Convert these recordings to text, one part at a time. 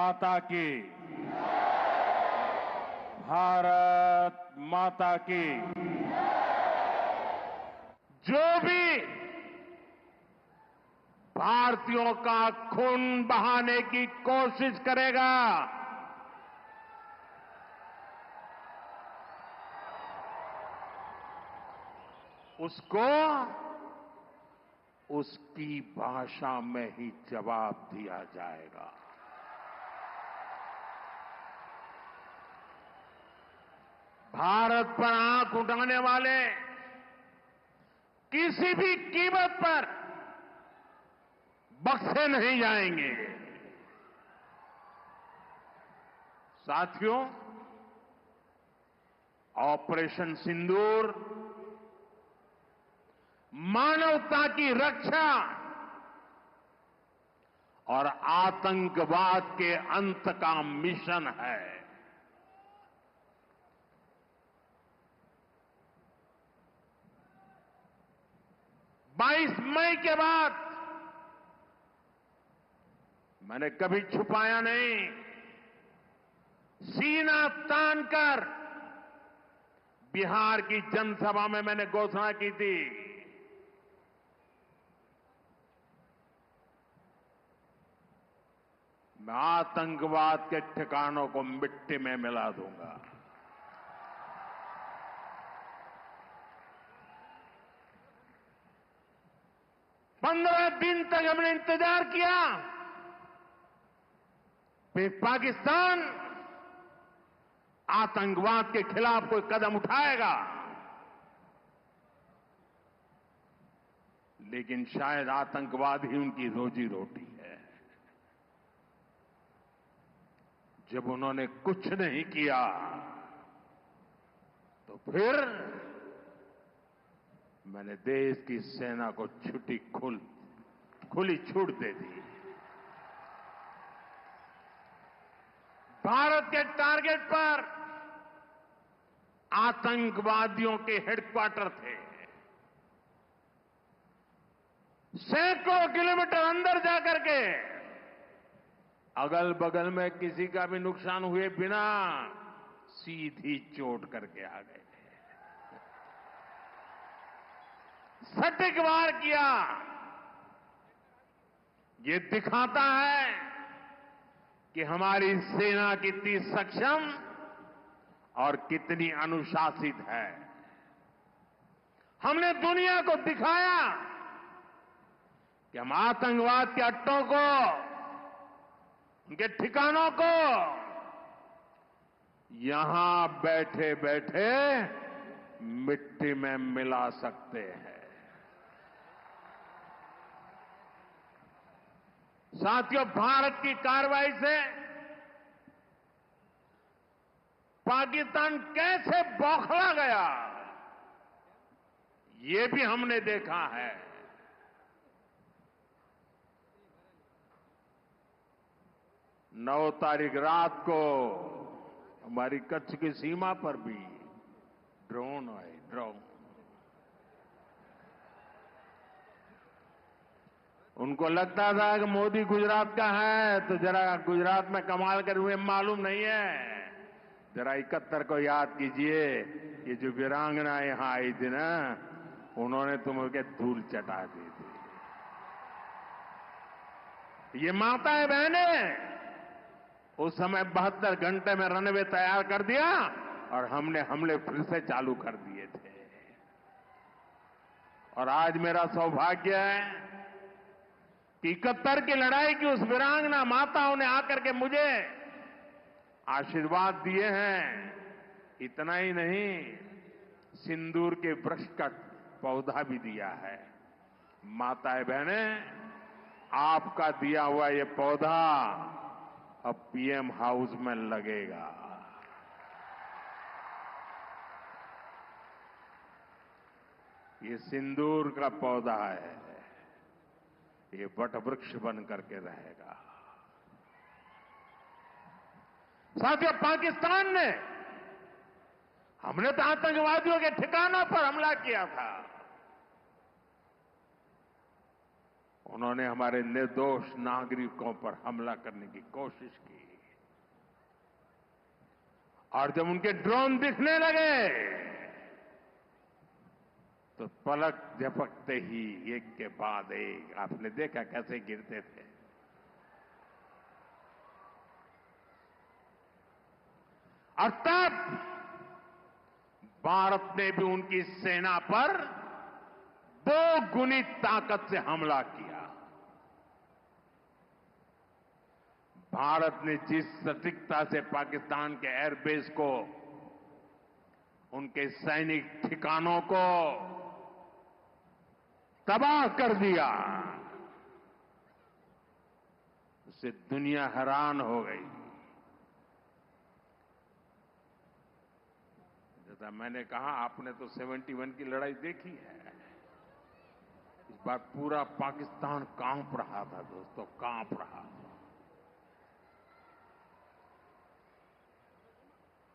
माता की। भारत माता की। जो भी भारतीयों का खून बहाने की कोशिश करेगा, उसको उसकी भाषा में ही जवाब दिया जाएगा। भारत पर आंख उठाने वाले किसी भी कीमत पर बख्शे नहीं जाएंगे। साथियों, ऑपरेशन सिंदूर मानवता की रक्षा और आतंकवाद के अंत का मिशन है। 22 मई के बाद मैंने कभी छुपाया नहीं, सीना तानकर बिहार की जनसभा में मैंने घोषणा की थी, मैं आतंकवाद के ठिकानों को मिट्टी में मिला दूंगा। पंद्रह दिन तक हमने इंतजार किया, फिर पाकिस्तान आतंकवाद के खिलाफ कोई कदम उठाएगा, लेकिन शायद आतंकवाद ही उनकी रोजी रोटी है। जब उन्होंने कुछ नहीं किया तो फिर मैंने देश की सेना को खुली छूट दे दी। भारत के टारगेट पर आतंकवादियों के हेडक्वार्टर थे। सैकड़ों किलोमीटर अंदर जाकर के अगल बगल में किसी का भी नुकसान हुए बिना सीधी चोट करके आ गए। सटीक वार किया। ये दिखाता है कि हमारी सेना कितनी सक्षम और कितनी अनुशासित है। हमने दुनिया को दिखाया कि हम आतंकवाद के अड्डों को, उनके ठिकानों को यहां बैठे बैठे मिट्टी में मिला सकते हैं। साथियों, भारत की कार्रवाई से पाकिस्तान कैसे बौखला गया, ये भी हमने देखा है। नौ तारीख रात को हमारी कच्छ की सीमा पर भी ड्रोन आए। उनको लगता था कि मोदी गुजरात का है, तो जरा गुजरात में कमाल कर हुए मालूम नहीं है। जरा 71 को याद कीजिए, ये जो वीरांगना यहां आई थी ना, उन्होंने तुमको धूल चटा दी थी। ये माताएं बहनें उस समय 72 घंटे में रनवे तैयार कर दिया और हमने हमले फिर से चालू कर दिए थे। और आज मेरा सौभाग्य है कि 71 की लड़ाई की उस वीरांगना माताओं ने आकर के मुझे आशीर्वाद दिए हैं। इतना ही नहीं, सिंदूर के वृक्ष का पौधा भी दिया है। माताएं बहनें, आपका दिया हुआ ये पौधा अब पीएम हाउस में लगेगा। ये सिंदूर का पौधा है, ये वट वृक्ष बन करके रहेगा। साथियों, पाकिस्तान ने, हमने तो आतंकवादियों के ठिकानों पर हमला किया था, उन्होंने हमारे निर्दोष नागरिकों पर हमला करने की कोशिश की। और जब उनके ड्रोन दिखने लगे तो पलक झपकते ही एक के बाद एक आपने देखा कैसे गिरते थे। और तब भारत ने भी उनकी सेना पर 2 गुनी ताकत से हमला किया। भारत ने जिस सटीकता से पाकिस्तान के एयरबेस को, उनके सैनिक ठिकानों को तबाह कर दिया, उससे दुनिया हैरान हो गई। जैसा मैंने कहा, आपने तो 71 की लड़ाई देखी है। इस बार पूरा पाकिस्तान कांप रहा था दोस्तों, कांप रहा था।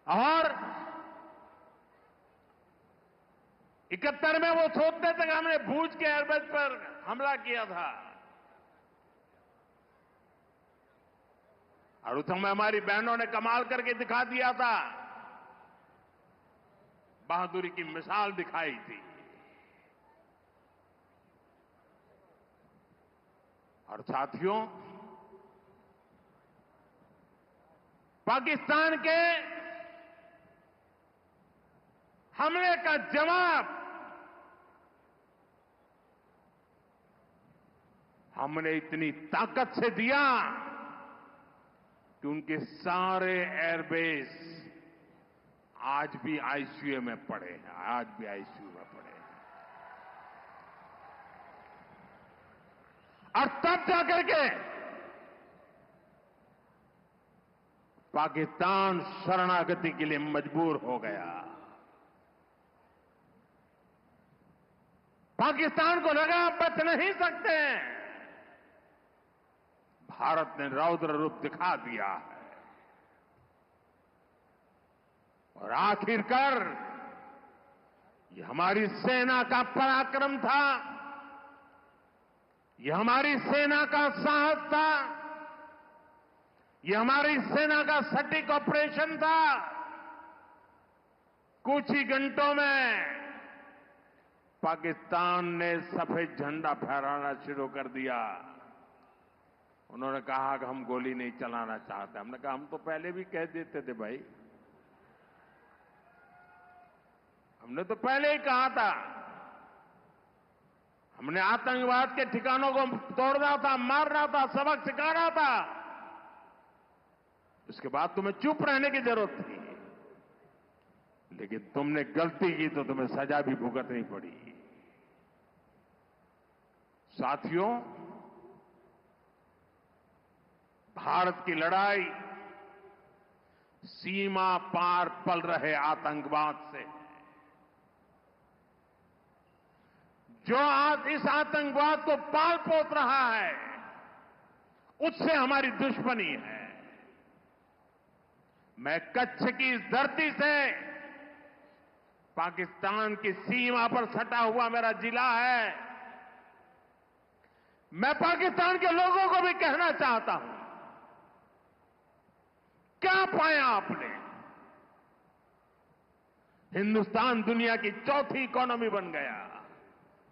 और 71 में वो सोचते थे कि हमने भूज के एयरबेस पर हमला किया था, और उस समय हमारी बहनों ने कमाल करके दिखा दिया था, बहादुरी की मिसाल दिखाई थी। और साथियों, पाकिस्तान के हमले का जवाब हमने इतनी ताकत से दिया कि उनके सारे एयरबेस आज भी आईसीयू में पड़े हैं, आज भी आईसीयू में पड़े हैं। और तब जाकर के पाकिस्तान शरणागति के लिए मजबूर हो गया। पाकिस्तान को लगा बच नहीं सकते। भारत ने रौद्र रूप दिखा दिया है, और आखिरकार ये हमारी सेना का पराक्रम था, ये हमारी सेना का साहस था, ये हमारी सेना का सटीक ऑपरेशन था। कुछ ही घंटों में पाकिस्तान ने सफेद झंडा फहराना शुरू कर दिया। उन्होंने कहा कि हम गोली नहीं चलाना चाहते। हमने कहा हम तो पहले भी कह देते थे भाई, हमने तो पहले ही कहा था। हमने आतंकवाद के ठिकानों को तोड़ना था, मारना था, सबक सिखाना था। उसके बाद तुम्हें चुप रहने की जरूरत थी, लेकिन तुमने गलती की तो तुम्हें सजा भी भुगतनी पड़ी। साथियों, भारत की लड़ाई सीमा पार पल रहे आतंकवाद से, जो आज इस आतंकवाद को पाल पोस रहा है, उससे हमारी दुश्मनी है। मैं कच्छ की इस धरती से, पाकिस्तान की सीमा पर सटा हुआ मेरा जिला है, मैं पाकिस्तान के लोगों को भी कहना चाहता हूं, क्या पाया आपने? हिंदुस्तान दुनिया की चौथी इकोनॉमी बन गया,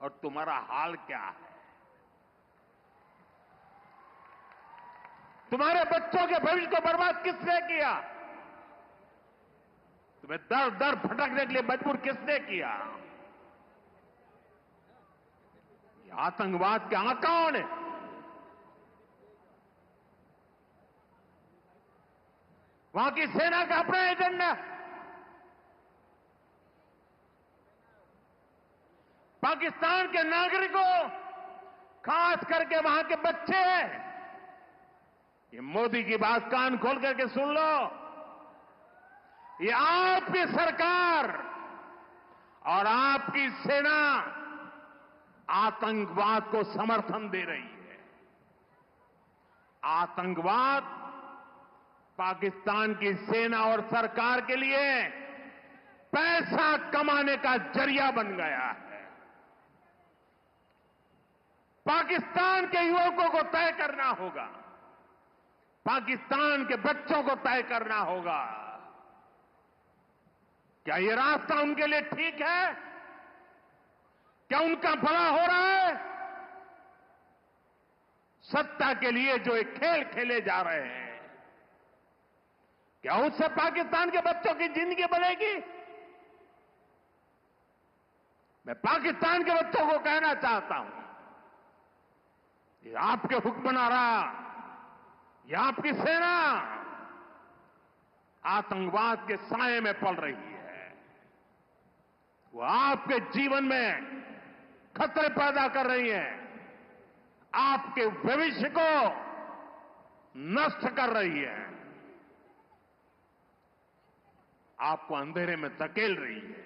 और तुम्हारा हाल क्या है? तुम्हारे बच्चों के भविष्य को बर्बाद किसने किया? तुम्हें दर दर भटकने के लिए मजबूर किसने किया? ये आतंकवाद के आकाओं ने। वहां की सेना का अपना एजेंडा। पाकिस्तान के नागरिकों, खास करके वहां के बच्चे, ये मोदी की बात कान खोल करके सुन लो। ये आपकी सरकार और आपकी सेना आतंकवाद को समर्थन दे रही है। आतंकवाद पाकिस्तान की सेना और सरकार के लिए पैसा कमाने का जरिया बन गया है। पाकिस्तान के युवकों को तय करना होगा, पाकिस्तान के बच्चों को तय करना होगा क्या ये रास्ता उनके लिए ठीक है? क्या उनका भला हो रहा है? सत्ता के लिए जो एक खेल खेले जा रहे हैं, क्या उससे पाकिस्तान के बच्चों की जिंदगी बनेगी? मैं पाकिस्तान के बच्चों को कहना चाहता हूं, ये आपके हुक्मनारा, ये आपकी सेना आतंकवाद के साए में पल रही है। वो आपके जीवन में खतरे पैदा कर रही है, आपके भविष्य को नष्ट कर रही है, आपको अंधेरे में धकेल रही है।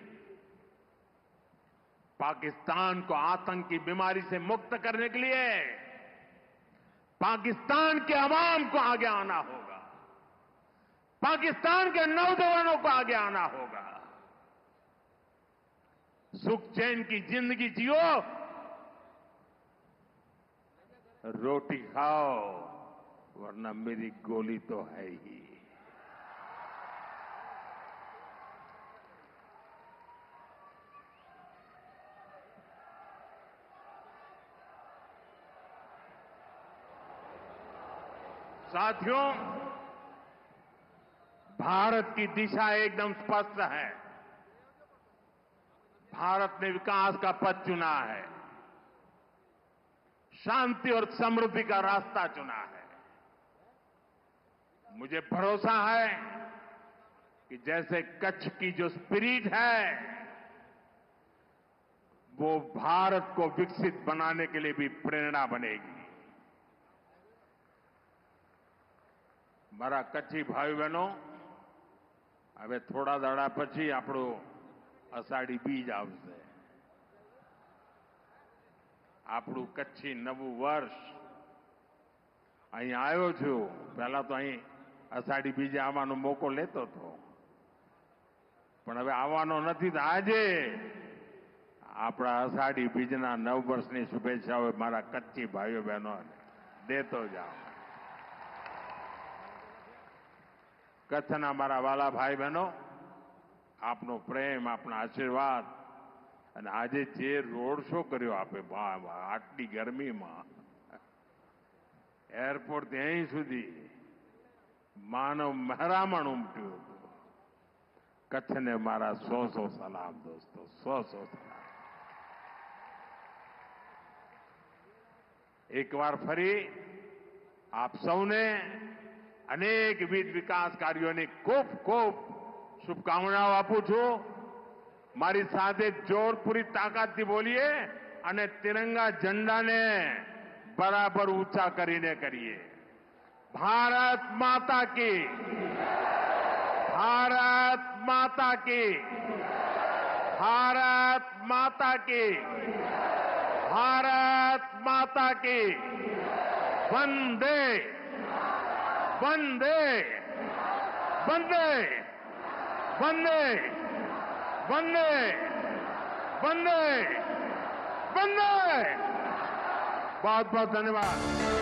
पाकिस्तान को आतंक की बीमारी से मुक्त करने के लिए पाकिस्तान के अवाम को आगे आना होगा, पाकिस्तान के नौजवानों को आगे आना होगा। सुख चैन की जिंदगी जियो, रोटी खाओ, वरना मेरी गोली तो है ही। साथियों, भारत की दिशा एकदम स्पष्ट है। भारत ने विकास का पथ चुना है, शांति और समृद्धि का रास्ता चुना है। मुझे भरोसा है कि जैसे कच्छ की जो स्पिरिट है, वो भारत को विकसित बनाने के लिए भी प्रेरणा बनेगी। મારા કચ્છી ભાઈ બહેનો, હવે થોડા દાડા પછી આપણું અષાઢી બીજ આવશે, આપણું કચ્છી નવું વર્ષ। અહીં આવ્યો છું, પહેલા તો અહીં અષાઢી બીજે આવવાનો મોકો લેતો હતો, પણ હવે આવવાનો નથી। તો આજે આપણા અષાઢી બીજના નવ વર્ષની શુભેચ્છાઓ મારા કચ્છી ભાઈઓ બહેનોને દેતો જાઉં। કચ્છના મારા વાલા ભાઈ બહેનો, આપનો પ્રેમ, આપના આશીર્વાદ અને આજે જે રોડ શો કર્યો આપે આટલી ગરમીમાં, એરપોર્ટથી અહીં સુધી માનવ મહેરામણ ઉમટ્યું હતું। કચ્છને મારા 100 સલામ દોસ્તો, 100 સલામ। એકવાર ફરી આપ સૌને અનેકવિધ વિકાસ કાર્યોની ખૂબ ખૂબ શુભકામનાઓ આપું છું। મારી સાથે જોર પૂરી તાકાતથી બોલીએ અને તિરંગા ઝંડાને બરાબર ઊંચા કરીને કરીએ। ભારત માતા की, भारत माता की, भारत माता की, भारत माता की। वंदे वंदे वंदे वंदे वंदे वंदे वंदे। बहुत बहुत धन्यवाद।